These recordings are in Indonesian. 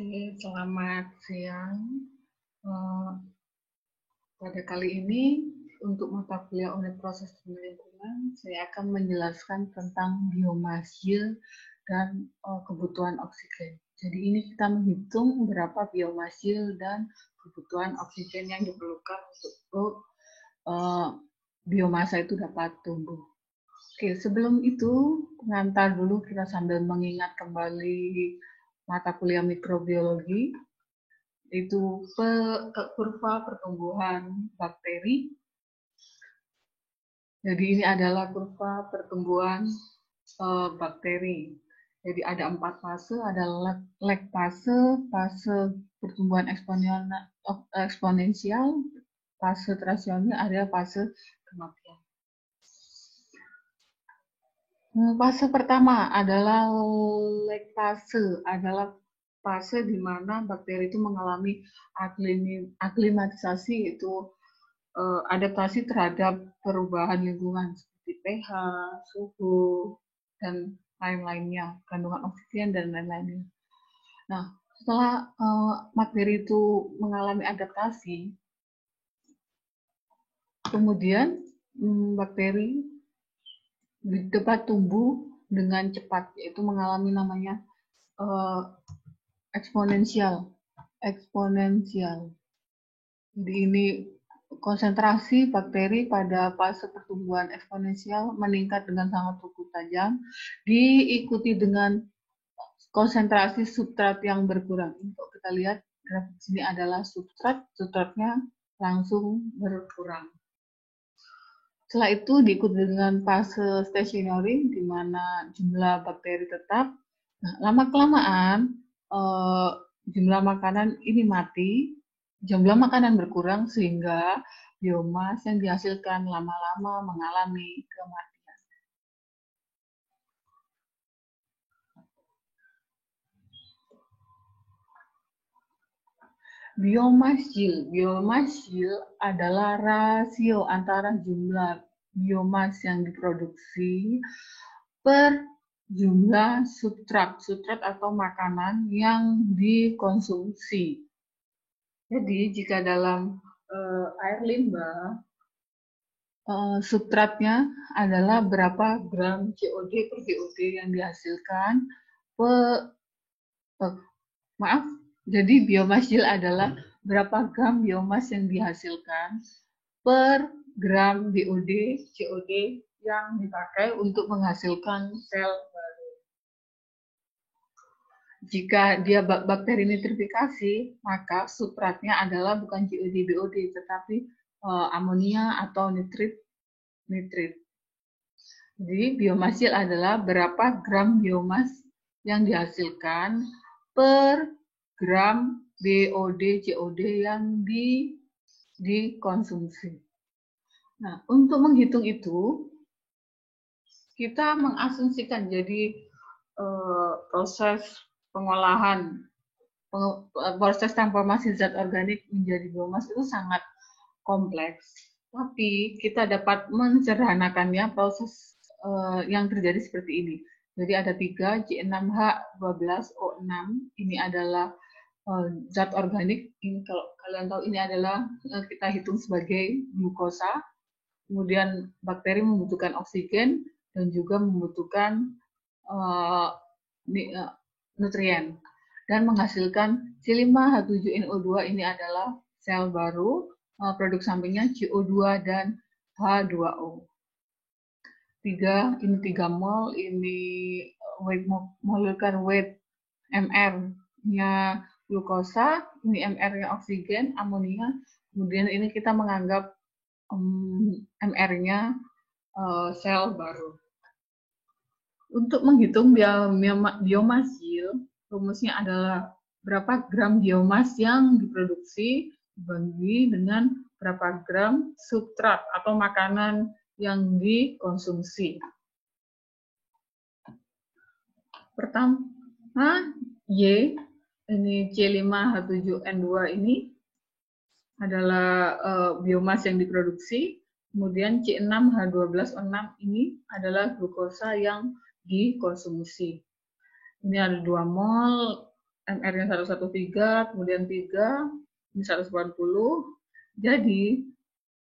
Oke, selamat siang. Eh, Pada kali ini, untuk mata kuliah unit proses lingkungan, saya akan menjelaskan tentang biomassil dan kebutuhan oksigen. Jadi ini kita menghitung berapa biomassil dan kebutuhan oksigen yang diperlukan untuk biomasa itu dapat tumbuh. Oke, sebelum itu pengantar dulu kita sambil mengingat kembali mata kuliah mikrobiologi, itu kurva pertumbuhan bakteri. Jadi ini adalah kurva pertumbuhan bakteri. Jadi ada 4 fase, ada lag fase, fase pertumbuhan eksponensial, fase transisional, ada fase kematian. Fase pertama adalah lag fase, adalah fase di mana bakteri itu mengalami aklimatisasi, itu adaptasi terhadap perubahan lingkungan seperti pH, suhu, dan lain-lainnya, kandungan oksigen dan lain-lainnya. Nah, setelah bakteri itu mengalami adaptasi, kemudian bakteri dapat tumbuh dengan cepat, yaitu mengalami namanya eksponensial. Jadi ini konsentrasi bakteri pada fase pertumbuhan eksponensial meningkat dengan sangat cukup tajam, diikuti dengan konsentrasi substrat yang berkurang. Untuk kita lihat grafik sini adalah substratnya langsung berkurang. Setelah itu diikuti dengan fase stationary, di mana jumlah bakteri tetap. Nah, lama-kelamaan jumlah makanan ini mati, jumlah makanan berkurang sehingga biomas yang dihasilkan lama-lama mengalami kematian. Biomassil adalah rasio antara jumlah biomas yang diproduksi per jumlah substrat atau makanan yang dikonsumsi. Jadi jika dalam air limbah, substratnya adalah berapa gram COD per BOD yang dihasilkan jadi biomassil adalah berapa gram biomas yang dihasilkan per gram BOD COD yang dipakai untuk menghasilkan sel baru. Jika dia bakteri nitrifikasi, maka substratnya adalah bukan COD BOD tetapi amonia atau nitrit. Jadi biomassil adalah berapa gram biomas yang dihasilkan per gram BOD COD yang dikonsumsi. Nah, untuk menghitung itu kita mengasumsikan, jadi proses pengolahan, proses transformasi zat organik menjadi biomas itu sangat kompleks. Tapi kita dapat mencerhanakannya proses yang terjadi seperti ini. Jadi ada 3, C6H12O6, ini adalah zat organik. Ini kalau kalian tahu ini adalah kita hitung sebagai glukosa. Kemudian bakteri membutuhkan oksigen dan juga membutuhkan nutrien dan menghasilkan C5H7NO2. Ini adalah sel baru, produk sampingnya CO2 dan H2O. Ini 3 mol, ini molecular weight MR-nya glukosa, ini MR-nya oksigen, amonia. Kemudian ini kita menganggap MR-nya sel baru. Untuk menghitung biomassil, rumusnya adalah berapa gram biomas yang diproduksi dibagi dengan berapa gram substrat atau makanan yang dikonsumsi. Pertama, Y, ini C5H7N2 ini adalah biomas yang diproduksi. Kemudian C6H12O6 ini adalah glukosa yang dikonsumsi. Ini ada 2 mol MR-nya 113, kemudian 3, ini 180. Jadi,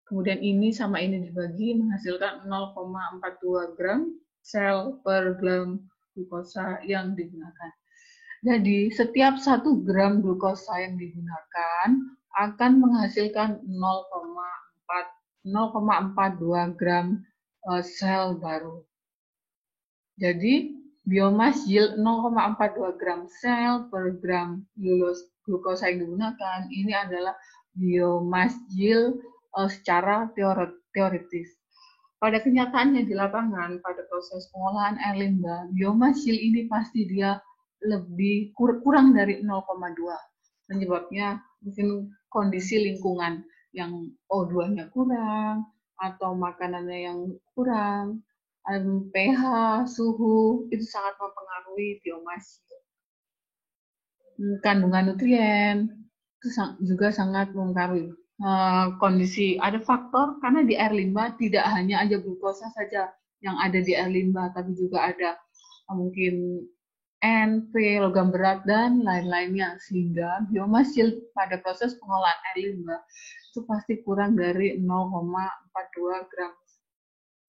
kemudian ini sama ini dibagi menghasilkan 0,42 gram sel per gram glukosa yang digunakan. Jadi, setiap 1 gram glukosa yang digunakan akan menghasilkan 0,42 gram sel baru. Jadi, biomass yield 0,42 gram sel per gram glukosa yang digunakan ini adalah biomass yield secara teoritis. Pada kenyataannya di lapangan, pada proses pengolahan air limbah, biomass yield ini pasti dia lebih kurang dari 0,2. Penyebabnya mungkin kondisi lingkungan yang O2-nya kurang, atau makanannya yang kurang, pH, suhu, itu sangat mempengaruhi biomass. Kandungan nutrien, itu juga sangat mempengaruhi. Kondisi, ada faktor, karena di air limbah tidak hanya aja glukosa saja yang ada di air limbah, tapi juga ada mungkin N, P, logam berat, dan lain-lainnya. Sehingga biomass yield pada proses pengolahan air limbah itu pasti kurang dari 0,42 gram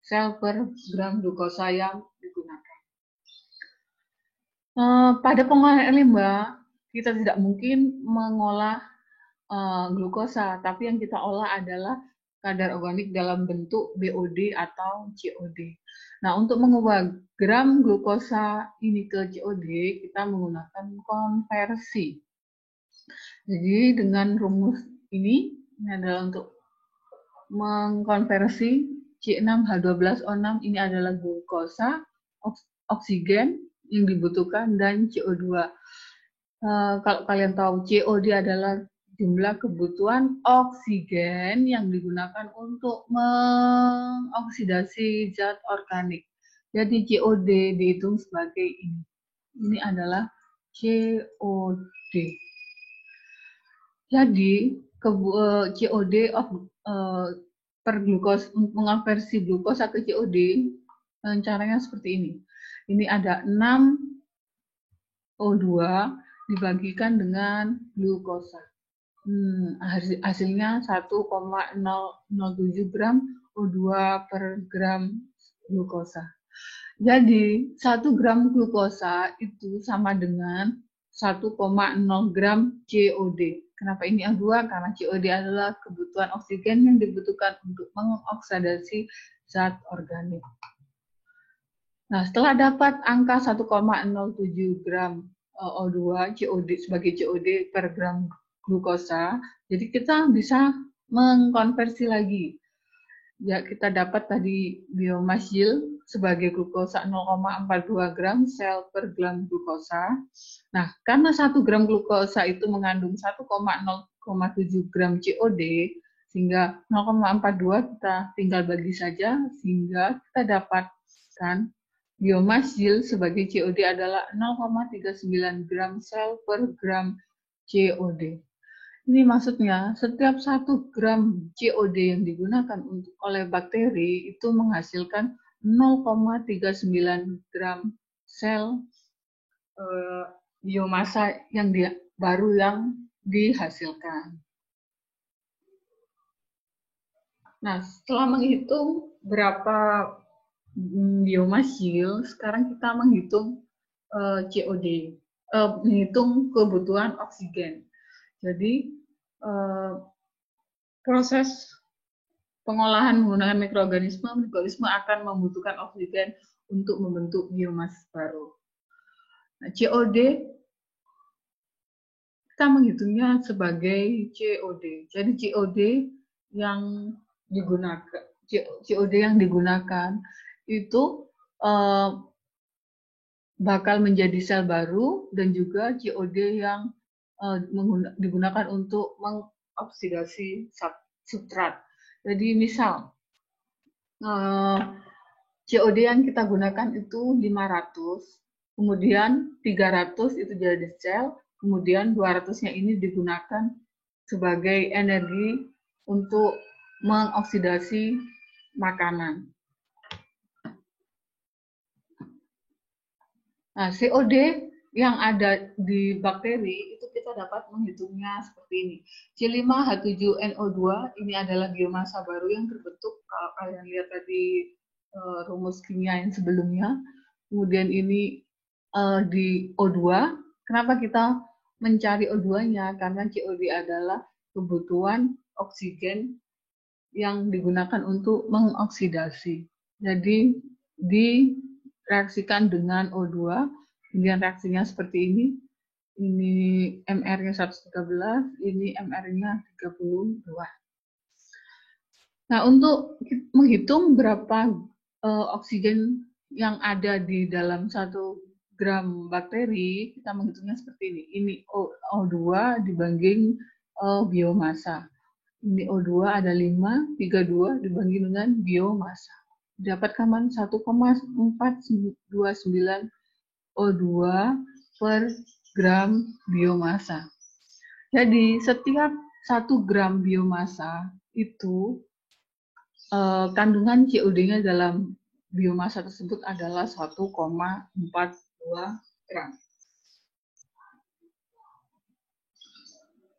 sel per gram glukosa yang digunakan. Pada pengolahan air limbah, kita tidak mungkin mengolah glukosa, tapi yang kita olah adalah kadar organik dalam bentuk BOD atau COD. Nah, untuk mengubah gram glukosa ini ke COD, kita menggunakan konversi. Jadi, dengan rumus ini adalah untuk mengkonversi C6H12O6 ini adalah glukosa, oksigen yang dibutuhkan, dan CO2. Kalau kalian tahu, COD adalah jumlah kebutuhan oksigen yang digunakan untuk mengoksidasi zat organik. Jadi COD dihitung sebagai ini. Ini adalah COD. Jadi COD per glukosa, mengonversi glukosa ke COD, caranya seperti ini. Ini ada 6 O2 dibagikan dengan glukosa. Hasilnya 1,007 gram O2 per gram glukosa. Jadi 1 gram glukosa itu sama dengan 1,0 gram COD. Kenapa ini O2? Karena COD adalah kebutuhan oksigen yang dibutuhkan untuk mengoksidasi zat organik. Nah, setelah dapat angka 1,07 gram O2 COD sebagai COD per gram glukosa, jadi kita bisa mengkonversi lagi. Ya, kita dapat tadi biomass yield sebagai glukosa 0,42 gram sel per gram glukosa. Nah, karena 1 gram glukosa itu mengandung 1,007 gram COD, sehingga 0,42 kita tinggal bagi saja, sehingga kita dapatkan biomass yield sebagai COD adalah 0,39 gram sel per gram COD. Ini maksudnya setiap 1 gram COD yang digunakan oleh bakteri itu menghasilkan 0,39 gram sel biomasa yang baru yang dihasilkan. Nah, setelah menghitung berapa biomass yield, sekarang kita menghitung COD, menghitung kebutuhan oksigen. Jadi, proses pengolahan menggunakan mikroorganisme akan membutuhkan oksigen untuk membentuk biomas baru. Nah, COD, kita menghitungnya sebagai COD. Jadi COD yang digunakan itu bakal menjadi sel baru, dan juga COD yang digunakan untuk mengoksidasi substrat. Jadi misal COD yang kita gunakan itu 500, kemudian 300 itu jadi sel, kemudian 200-nya ini digunakan sebagai energi untuk mengoksidasi makanan. Nah, COD yang ada di bakteri itu kita dapat menghitungnya seperti ini. C5H7NO2 ini adalah biomasa baru yang terbentuk, kalau kalian lihat tadi rumus kimia yang sebelumnya. Kemudian ini di O2. Kenapa kita mencari O2-nya? Karena COD adalah kebutuhan oksigen yang digunakan untuk mengoksidasi. Jadi direaksikan dengan O2, kemudian reaksinya seperti ini. Ini MR-nya 113, ini MR-nya 32. Nah, untuk menghitung berapa oksigen yang ada di dalam 1 gram bakteri, kita menghitungnya seperti ini. Ini O2 dibanding biomasa. Ini O2 ada 5, 32 dibagi dengan biomasa. Dapatkan 1,429 O2 per gram biomasa. Jadi setiap 1 gram biomasa itu kandungan COD-nya dalam biomasa tersebut adalah 1,42 gram.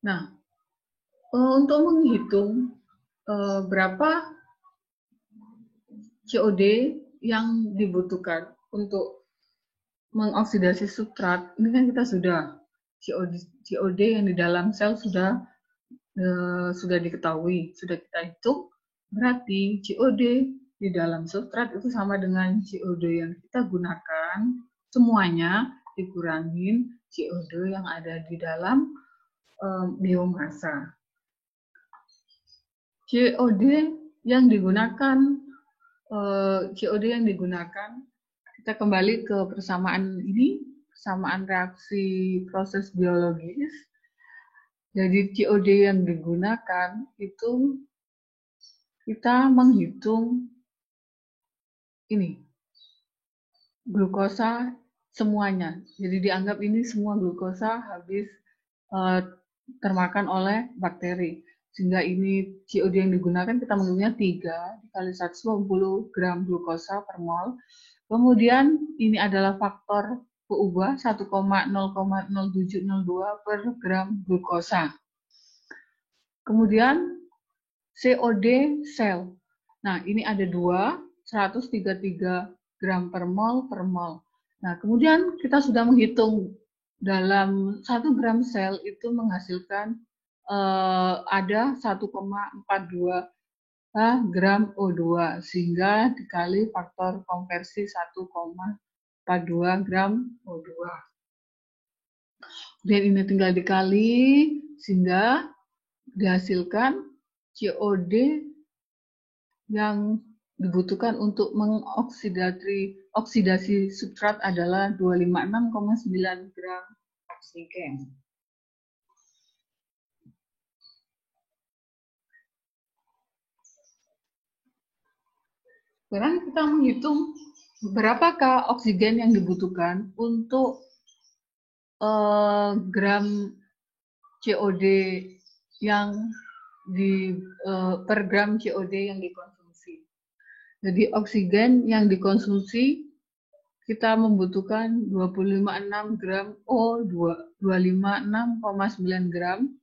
Nah, untuk menghitung berapa COD yang dibutuhkan untuk mengoksidasi substrat, ini kan kita sudah COD yang di dalam sel sudah diketahui, sudah kita hitung, berarti COD di dalam substrat itu sama dengan COD yang kita gunakan, semuanya dikurangin COD yang ada di dalam biomasa. COD yang digunakan, kita kembali ke persamaan ini, persamaan reaksi proses biologis. Jadi COD yang digunakan itu kita menghitung ini, glukosa semuanya. Jadi dianggap ini semua glukosa habis termakan oleh bakteri. Sehingga ini COD yang digunakan kita menghitungnya 3 dikali 120 gram glukosa per mol. Kemudian ini adalah faktor peubah 1,00702 per gram glukosa. Kemudian COD sel. Nah, ini ada 133 gram per mol per mol. Nah, kemudian kita sudah menghitung dalam 1 gram sel itu menghasilkan ada 1,42 gram O2, sehingga dikali faktor konversi 1,42 gram O2. Dan ini tinggal dikali, sehingga dihasilkan COD yang dibutuhkan untuk mengoksidasi substrat adalah 256,9 gram oksigen. Sekarang kita menghitung berapakah oksigen yang dibutuhkan untuk gram COD yang per gram COD yang dikonsumsi. Jadi oksigen yang dikonsumsi kita membutuhkan 256 gram O2, 256,9 gram.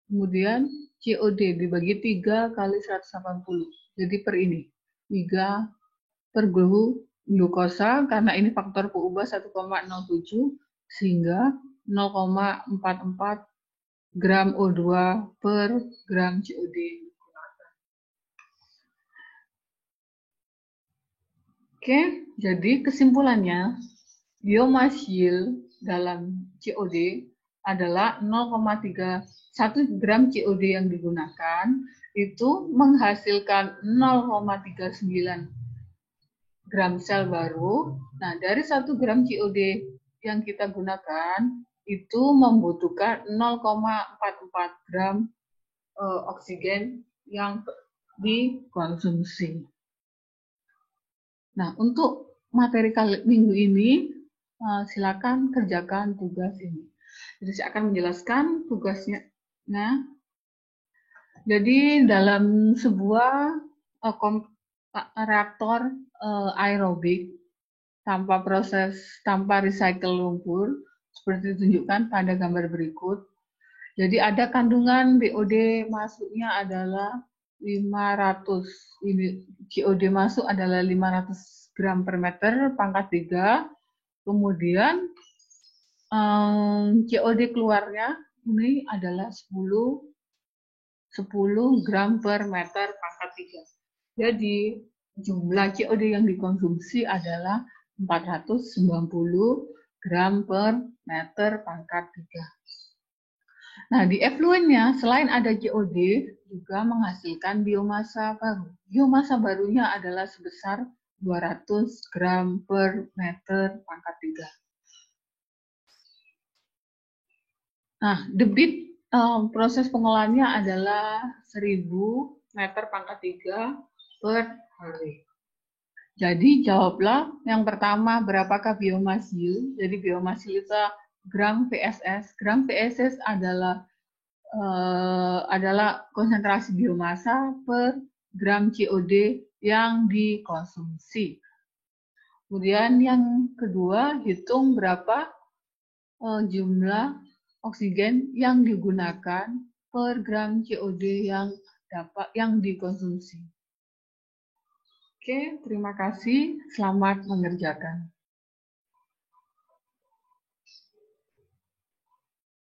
Kemudian COD dibagi 3 kali 180. Jadi per ini 3 per glukosa, karena ini faktor peubah 1,07 sehingga 0,44 gram O2 per gram COD. Oke, jadi kesimpulannya biomass yield dalam COD adalah 0,31 gram COD yang digunakan itu menghasilkan 0,39 gram sel baru. Nah, dari 1 gram COD yang kita gunakan itu membutuhkan 0,44 gram oksigen yang dikonsumsi. Nah, untuk materi minggu ini, silakan kerjakan tugas ini. Jadi saya akan menjelaskan tugasnya. Nah, jadi dalam sebuah reaktor aerobik tanpa recycle lumpur, seperti ditunjukkan pada gambar berikut. Jadi ada kandungan BOD masuknya adalah 500. Ini COD masuk adalah 500 gram per meter pangkat 3. Kemudian COD keluarnya ini adalah 10 gram per meter pangkat 3. Jadi jumlah COD yang dikonsumsi adalah 490 gram per meter pangkat 3. Nah, di effluentnya selain ada COD juga menghasilkan biomasa baru. Biomasa barunya adalah sebesar 200 gram per meter pangkat 3. Nah, debit proses pengolahannya adalah 1000 meter pangkat 3 per hari. Jadi jawablah yang pertama, berapakah biomass yield? Jadi biomass yield itu gram VSS. Gram VSS adalah konsentrasi biomasa per gram COD yang dikonsumsi. Kemudian yang kedua, hitung berapa jumlah oksigen yang digunakan per gram COD yang dikonsumsi. Oke, terima kasih. Selamat mengerjakan.